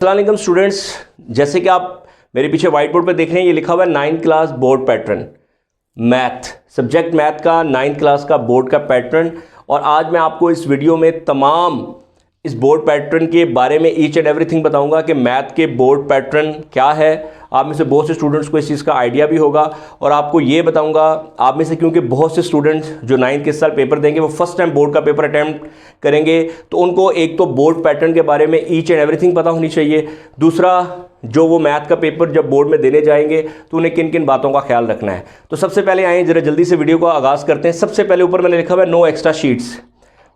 अस्सलाम स्टूडेंट्स, जैसे कि आप मेरे पीछे व्हाइट बोर्ड पर देख रहे हैं, ये लिखा हुआ है 9th class board pattern math, subject math का 9th क्लास का बोर्ड का पैटर्न। और आज मैं आपको इस वीडियो में तमाम इस बोर्ड पैटर्न के बारे में ईच एंड एवरीथिंग बताऊंगा कि मैथ के बोर्ड पैटर्न क्या है। आप में से बहुत से स्टूडेंट्स को इस चीज़ का आइडिया भी होगा और आपको ये बताऊंगा, आप में से क्योंकि बहुत से स्टूडेंट्स जो 9th के साल पेपर देंगे वो फर्स्ट टाइम बोर्ड का पेपर अटैम्प्ट करेंगे, तो उनको एक तो बोर्ड पैटर्न के बारे में ईच एंड एवरीथिंग पता होनी चाहिए। दूसरा, जो वो मैथ का पेपर जब बोर्ड में देने जाएंगे तो उन्हें किन किन बातों का ख्याल रखना है। तो सबसे पहले आए जरा जल्दी से वीडियो का आगाज़ करते हैं। सबसे पहले ऊपर मैंने लिखा हुआ है नो एक्स्ट्रा शीट्स।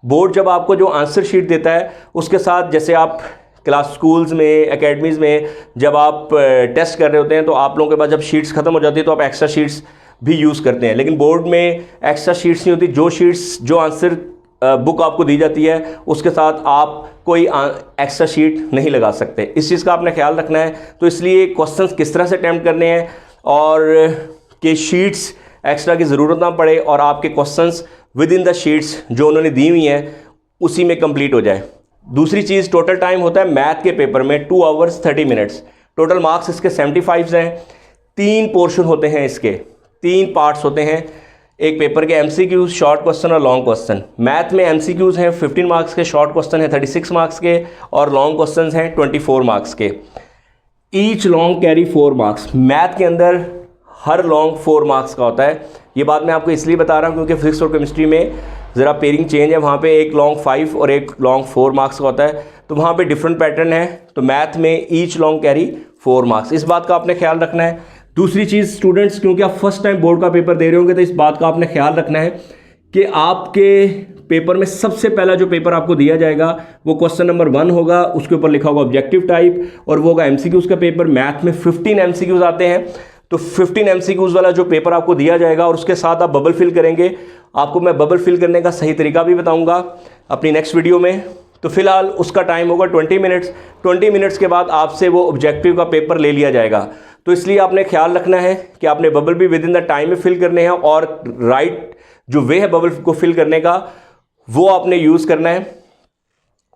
बोर्ड जब आपको जो आंसर शीट देता है उसके साथ, जैसे आप क्लास स्कूल्स में, एकेडमीज़ में जब आप टेस्ट कर रहे होते हैं तो आप लोगों के पास जब शीट्स ख़त्म हो जाती है तो आप एक्स्ट्रा शीट्स भी यूज़ करते हैं, लेकिन बोर्ड में एक्स्ट्रा शीट्स नहीं होती। जो शीट्स, जो आंसर बुक आपको दी जाती है उसके साथ आप कोई एक्स्ट्रा शीट नहीं लगा सकते। इस चीज़ का आपने ख्याल रखना है। तो इसलिए क्वेश्चंस किस तरह से अटैम्प्ट करने हैं और कि शीट्स एक्स्ट्रा की ज़रूरत ना पड़े और आपके questions with in the sheets जो उन्होंने दी हुई हैं उसी में कंप्लीट हो जाए। दूसरी चीज़, टोटल टाइम होता है मैथ के पेपर में 2 hours 30 minutes। टोटल मार्क्स इसके 75 हैं। 3 पोर्शन होते हैं, इसके 3 पार्ट्स होते हैं एक पेपर के, MCQs, शॉर्ट क्वेश्चन और लॉन्ग क्वेश्चन। मैथ में MCQs हैं 15 मार्क्स के, शॉर्ट क्वेश्चन है 36 मार्क्स के और लॉन्ग क्वेश्चन हैं 24 मार्क्स के। Each long carry 4 marks. Math के अंदर हर लॉन्ग 4 मार्क्स का होता है। ये बात मैं आपको इसलिए बता रहा हूँ क्योंकि फिजिक्स और केमिस्ट्री में ज़रा पेयरिंग चेंज है, वहाँ पे एक लॉन्ग 5 और एक लॉन्ग 4 मार्क्स का होता है, तो वहाँ पे डिफरेंट पैटर्न है। तो मैथ में ईच लॉन्ग कैरी 4 मार्क्स, इस बात का आपने ख्याल रखना है। दूसरी चीज़ स्टूडेंट्स, क्योंकि आप फर्स्ट टाइम बोर्ड का पेपर दे रहे होंगे तो इस बात का आपने ख्याल रखना है कि आपके पेपर में सबसे पहला जो पेपर आपको दिया जाएगा वो क्वेश्चन नंबर 1 होगा, उसके ऊपर लिखा होगा ऑब्जेक्टिव टाइप और वो होगा MCQs का पेपर। मैथ में 15 MCQs आते हैं, तो 15 MCQs वाला जो पेपर आपको दिया जाएगा और उसके साथ आप बबल फिल करेंगे। आपको मैं बबल फिल करने का सही तरीका भी बताऊंगा अपनी नेक्स्ट वीडियो में। तो फिलहाल उसका टाइम होगा 20 मिनट्स। 20 मिनट्स के बाद आपसे वो ऑब्जेक्टिव का पेपर ले लिया जाएगा। तो इसलिए आपने ख्याल रखना है कि आपने बबल भी विद इन द टाइम में फिल करने हैं और राइट जो वे है बबल को फिल करने का वो आपने यूज़ करना है।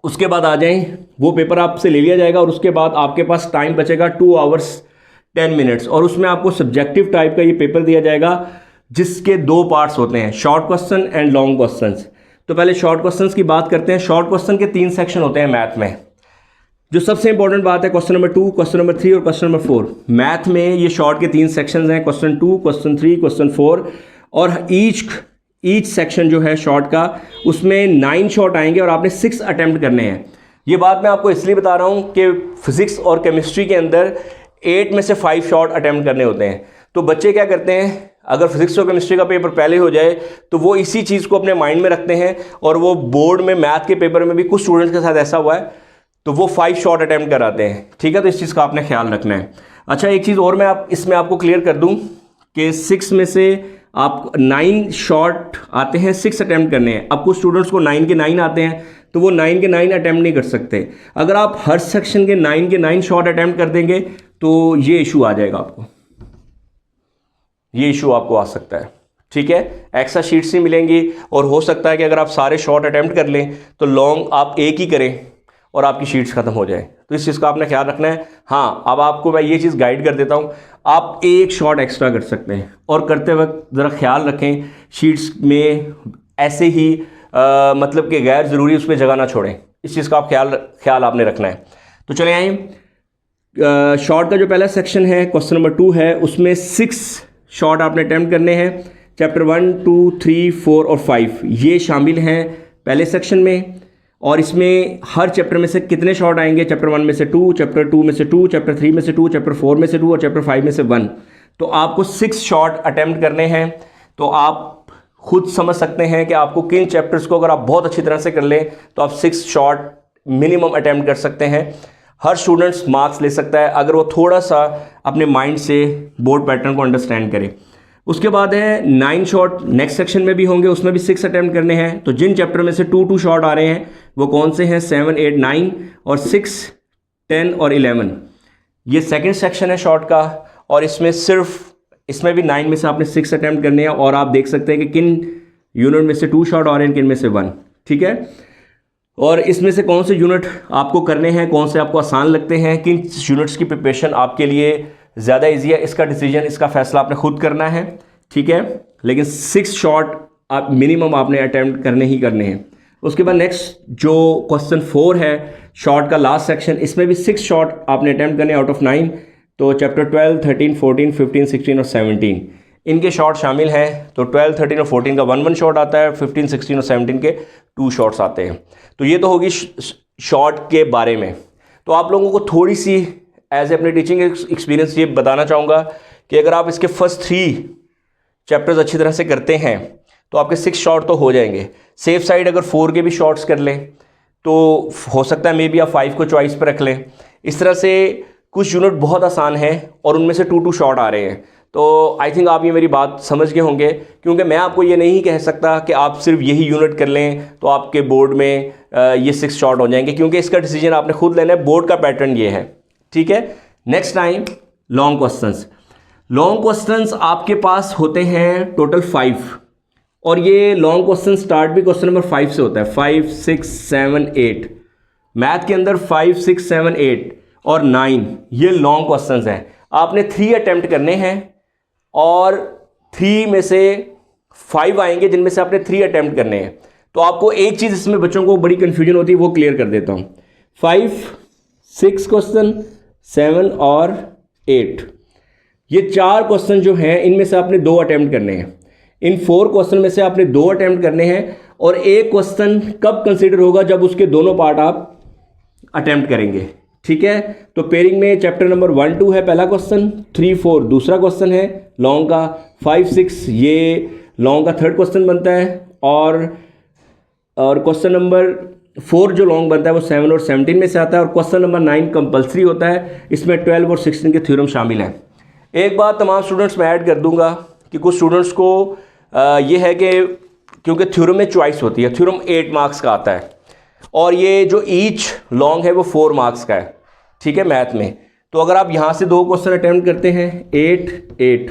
उसके बाद आ जाएं, वो पेपर आपसे ले लिया जाएगा और उसके बाद आपके पास टाइम बचेगा 2 hours 10 minutes और उसमें आपको सब्जेक्टिव टाइप का ये पेपर दिया जाएगा जिसके 2 पार्ट्स होते हैं, short question and long questions. तो पहले शॉर्ट क्वेश्चंस की बात करते हैं। शॉर्ट क्वेश्चन के 3 सेक्शन होते हैं मैथ में। जो सबसे इंपॉर्टेंट बात है क्वेश्चन नंबर 2, क्वेश्चन नंबर 3 और क्वेश्चन नंबर 4। मैथ में ये शॉर्ट के 3 सेक्शंस हैं, क्वेश्चन 2, क्वेश्चन 3, क्वेश्चन 4। और ईच सेक्शन जो है शॉर्ट का उसमें 9 शॉर्ट आएंगे और आपने 6 अटैम्प्ट करने हैं। ये बात मैं आपको इसलिए बता रहा हूँ कि फिजिक्स और केमिस्ट्री के अंदर 8 में से 5 शॉर्ट अटैम्प्ट करने होते हैं। तो बच्चे क्या करते हैं, अगर फिजिक्स और केमिस्ट्री का पेपर पहले हो जाए तो वो इसी चीज़ को अपने माइंड में रखते हैं और वो बोर्ड में मैथ के पेपर में भी कुछ स्टूडेंट्स के साथ ऐसा हुआ है तो वो 5 शॉर्ट अटैम्प्ट कराते हैं। ठीक है, तो इस चीज़ का आपने ख्याल रखना है। अच्छा, एक चीज़ और मैं इसमें आपको क्लियर कर दूं कि 6 में से आप 9 शॉर्ट आते हैं, 6 अटैम्प्ट करने हैं। अब कुछ स्टूडेंट्स को 9 के 9 आते हैं तो वो 9 के 9 अटैम्प्ट नहीं कर सकते। अगर आप हर सेक्शन के 9 के 9 शॉर्ट अटैम्प्ट कर देंगे तो ये इशू आ जाएगा, आपको ये इशू आपको आ सकता है। ठीक है, एक्स्ट्रा शीट्स नहीं मिलेंगी और हो सकता है कि अगर आप सारे शॉर्ट अटैम्प्ट कर लें तो लॉन्ग आप एक ही करें और आपकी शीट्स खत्म हो जाए। तो इस चीज़ का आपने ख्याल रखना है। हाँ, अब आपको मैं ये चीज़ गाइड कर देता हूँ, आप एक शॉर्ट एक्स्ट्रा कर सकते हैं और करते वक्त ज़रा ख्याल रखें शीट्स में ऐसे ही मतलब कि गैर ज़रूरी उसमें जगह ना छोड़ें। इस चीज़ का आप ख्याल आपने रखना है। तो चले आए, शॉर्ट का जो पहला सेक्शन है क्वेश्चन नंबर 2 है, उसमें 6 शॉर्ट आपने अटैम्प्ट करने हैं। चैप्टर 1, 2, 3, 4 और 5 ये शामिल हैं पहले सेक्शन में। और इसमें हर चैप्टर में से कितने शॉर्ट आएंगे, चैप्टर 1 में से 2, चैप्टर 2 में से 2, चैप्टर 3 में से 2, चैप्टर 4 में से 2 और चैप्टर 5 में से 1। तो आपको 6 शॉर्ट अटैम्प्ट करने हैं। तो आप खुद समझ सकते हैं कि आपको किन चैप्टर्स को अगर आप बहुत अच्छी तरह से कर लें तो आप 6 शॉर्ट मिनिमम अटैम्प्ट कर सकते हैं। हर स्टूडेंट्स मार्क्स ले सकता है अगर वो थोड़ा सा अपने माइंड से बोर्ड पैटर्न को अंडरस्टैंड करे। उसके बाद है 9 शॉर्ट नेक्स्ट सेक्शन में भी होंगे, उसमें भी 6 अटैम्प्ट करने हैं। तो जिन चैप्टर में से 2 शॉर्ट आ रहे हैं वो कौन से हैं, 7, 8, 9 और 6, 10 और 11। ये सेकेंड सेक्शन है शॉर्ट का और इसमें भी 9 में से आपने 6 अटैम्प्ट करने हैं और आप देख सकते हैं कि किन यूनिट में से 2 शॉर्ट आ रहे हैं, किन में से 1। ठीक है, और इसमें से कौन से यूनिट आपको करने हैं, कौन से आपको आसान लगते हैं, किन यूनिट्स की प्रिपरेशन आपके लिए ज़्यादा ईजी है, इसका डिसीजन, इसका फैसला आपने खुद करना है, ठीक है। लेकिन 6 शॉट आप मिनिमम आपने अटैम्प्ट करने ही करने हैं। उसके बाद नेक्स्ट जो क्वेश्चन 4 है, शॉर्ट का लास्ट सेक्शन, इसमें भी 6 शॉट आपने अटैम्प्ट करने आउट ऑफ 9। तो चैप्टर 12, 13, 14, 15, 16 और 17 इनके शॉट शामिल हैं। तो 12, 13 और 14 का 1-1 शॉट आता है, 15, 16 और 17 के 2 शॉट्स आते हैं। तो ये तो होगी शॉट के बारे में। तो आप लोगों को थोड़ी सी एज ए अपने टीचिंग एक्सपीरियंस ये बताना चाहूँगा कि अगर आप इसके फर्स्ट 3 चैप्टर्स अच्छी तरह से करते हैं तो आपके 6 शॉट तो हो जाएंगे। सेफ साइड अगर 4 के भी शॉट्स कर लें तो हो सकता है मे बी आप 5 को चॉइस पर रख लें। इस तरह से कुछ यूनिट बहुत आसान है और उनमें से 2-2 शॉट आ रहे हैं। तो आई थिंक आप ये मेरी बात समझ गए होंगे, क्योंकि मैं आपको ये नहीं कह सकता कि आप सिर्फ यही यूनिट कर लें तो आपके बोर्ड में ये 6 शॉट हो जाएंगे, क्योंकि इसका डिसीजन आपने खुद लेना है। बोर्ड का पैटर्न ये है, ठीक है। Next time long questions. Long questions आपके पास होते हैं टोटल 5, और ये लॉन्ग क्वेश्चन स्टार्ट भी क्वेश्चन नंबर 5 से होता है। 5, 6, 7, 8 मैथ के अंदर 5, 6, 7, 8 और 9 ये लॉन्ग क्वेश्चंस हैं। आपने 3 अटेम्प्ट करने हैं और 3 में से 5 आएंगे जिनमें से आपने 3 अटेम्प्ट करने हैं। तो आपको एक चीज़ इसमें बच्चों को बड़ी कन्फ्यूजन होती है, वो क्लियर कर देता हूँ। 5, 6 क्वेश्चन, 7 और 8 ये 4 क्वेश्चन जो हैं इनमें से आपने 2 अटेम्प्ट करने हैं। इन 4 क्वेश्चन में से आपने 2 अटेम्प्ट करने हैं, और एक क्वेश्चन कब कंसीडर होगा, जब उसके दोनों पार्ट आप अटेम्प्ट करेंगे, ठीक है। तो पेयरिंग में चैप्टर नंबर 1, 2 है पहला क्वेश्चन, 3, 4 दूसरा क्वेश्चन है लॉन्ग का, 5, 6 ये लॉन्ग का 3rd क्वेश्चन बनता है, और क्वेश्चन नंबर 4 जो लॉन्ग बनता है वो 7 और 17 में से आता है, और क्वेश्चन नंबर 9 कंपलसरी होता है। इसमें 12 और 16 के थ्योरम शामिल हैं। एक बात तमाम स्टूडेंट्स में ऐड कर दूंगा कि कुछ स्टूडेंट्स को ये है कि क्योंकि थ्योरम में चॉइस होती है, थ्योरम 8 मार्क्स का आता है, और ये जो ईच लॉन्ग है वो 4 मार्क्स का है, ठीक है, मैथ में। तो अगर आप यहाँ से 2 क्वेश्चन अटैम्प्ट करते हैं, 8, 8,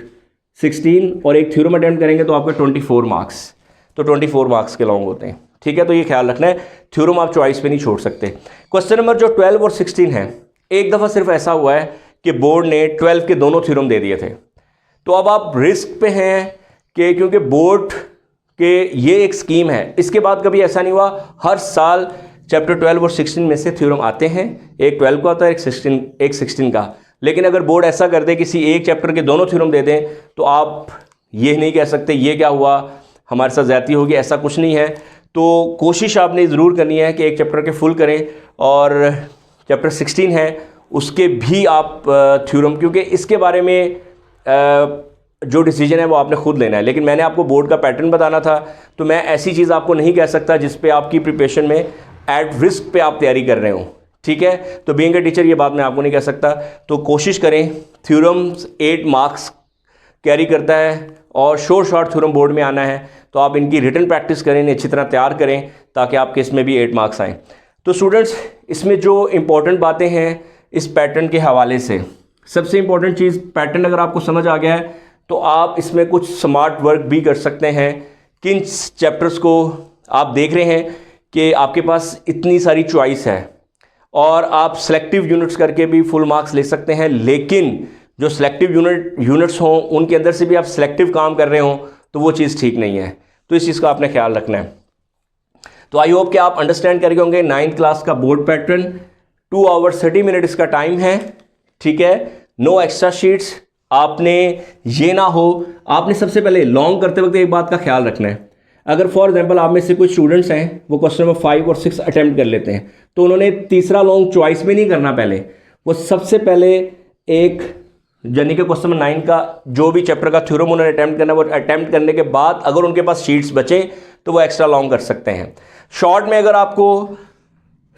16 और एक थ्योरम अटैम्प्ट करेंगे तो आपके 24 मार्क्स, तो 24 मार्क्स के लॉन्ग होते हैं, ठीक है। तो ये ख्याल रखना है, थ्योरम आप चॉइस पे नहीं छोड़ सकते। क्वेश्चन नंबर जो 12 और 16 है, एक दफ़ा सिर्फ ऐसा हुआ है कि बोर्ड ने 12 के दोनों थ्योरम दे दिए थे। तो अब आप रिस्क पे हैं कि क्योंकि बोर्ड के ये एक स्कीम है, इसके बाद कभी ऐसा नहीं हुआ, हर साल चैप्टर 12 और 16 में से थ्योरम आते हैं। एक 12 का आता है, एक 16 का। लेकिन अगर बोर्ड ऐसा कर दे, किसी एक चैप्टर के दोनों थ्योरम दे दें, तो आप ये नहीं कह सकते ये क्या हुआ, हमारे साथ ज़्यादती होगी, ऐसा कुछ नहीं है। तो कोशिश आपने ज़रूर करनी है कि एक चैप्टर के फुल करें, और चैप्टर 16 है उसके भी आप थ्योरम, क्योंकि इसके बारे में जो डिसीजन है वो आपने खुद लेना है। लेकिन मैंने आपको बोर्ड का पैटर्न बताना था, तो मैं ऐसी चीज़ आपको नहीं कह सकता जिस पे आपकी प्रिपरेशन में एट रिस्क पे आप तैयारी कर रहे हो, ठीक है। तो बीइंग ए टीचर ये बात मैं आपको नहीं कह सकता। तो कोशिश करें, थ्योरम्स 8 मार्क्स कैरी करता है, और शॉर्ट थ्योरम बोर्ड में आना है, तो आप इनकी रिटन प्रैक्टिस करें, इन्हें अच्छी तरह तैयार करें, ताकि आपके इसमें भी 8 मार्क्स आएँ। तो स्टूडेंट्स, इसमें जो इम्पोर्टेंट बातें हैं इस पैटर्न के हवाले से, सबसे इम्पोर्टेंट चीज़, पैटर्न अगर आपको समझ आ गया है तो आप इसमें कुछ स्मार्ट वर्क भी कर सकते हैं। किन चैप्टर्स को आप देख रहे हैं कि आपके पास इतनी सारी चॉइस है, और आप सेलेक्टिव यूनिट्स करके भी फुल मार्क्स ले सकते हैं, लेकिन जो सेलेक्टिव यूनिट्स हों उनके अंदर से भी आप सेलेक्टिव काम कर रहे हों तो वो चीज़ ठीक नहीं है। तो इस चीज़ का आपने ख्याल रखना है। तो आई होप कि आप अंडरस्टैंड करके होंगे। 9th क्लास का बोर्ड पैटर्न, 2 आवर्स 30 मिनट इसका टाइम है, ठीक है। No extra sheets. आपने ये ना हो, आपने सबसे पहले लॉन्ग करते वक्त एक बात का ख्याल रखना है। अगर फॉर एग्जांपल आप में से कुछ स्टूडेंट्स हैं वो क्वेश्चन नंबर 5 और 6 अटेम्प्ट कर लेते हैं, तो उन्होंने तीसरा लॉन्ग चॉइस में नहीं करना, पहले वो सबसे पहले एक यानी कि क्वेश्चन नंबर 9 का जो भी चैप्टर का थ्योरम उन्होंने अटेम्प्ट करना, वो अटेम्प्ट करने के बाद अगर उनके पास शीट्स बचे तो वो एक्स्ट्रा लॉन्ग कर सकते हैं। शॉर्ट में अगर आपको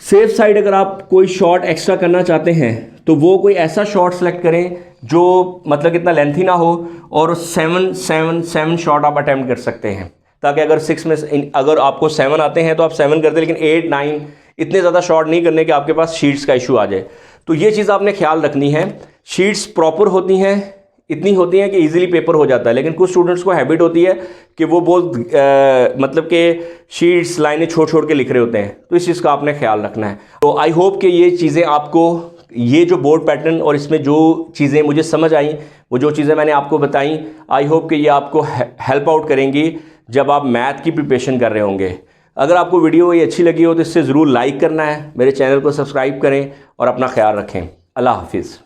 सेफ साइड अगर आप कोई शॉर्ट एक्स्ट्रा करना चाहते हैं तो वो कोई ऐसा शॉर्ट सेलेक्ट करें जो मतलब इतना लेंथी ना हो, और 7 शॉट आप अटेम्प्ट कर सकते हैं, ताकि अगर 6 में अगर आपको 7 आते हैं तो आप 7 करते हैं, लेकिन 8, 9 इतने ज़्यादा शॉट नहीं करने कि आपके पास शीट्स का इशू आ जाए। तो ये चीज़ आपने ख्याल रखनी है। शीट्स प्रॉपर होती हैं, इतनी होती हैं कि इजीली पेपर हो जाता है, लेकिन कुछ स्टूडेंट्स को हैबिट होती है कि वो बहुत मतलब कि शीट्स लाइनें छोड़ छोड़ के लिख रहे होते हैं। तो इस चीज़ का आपने ख्याल रखना है। तो आई होप कि ये चीज़ें आपको, ये जो बोर्ड पैटर्न और इसमें जो चीज़ें मुझे समझ आई, वो जो चीज़ें मैंने आपको बताई, आई होप कि ये आपको हेल्प आउट करेंगी जब आप मैथ की प्रिपरेशन कर रहे होंगे। अगर आपको वीडियो ये अच्छी लगी हो तो इससे ज़रूर लाइक करना है, मेरे चैनल को सब्सक्राइब करें और अपना ख्याल रखें। अल्लाह हाफिज़।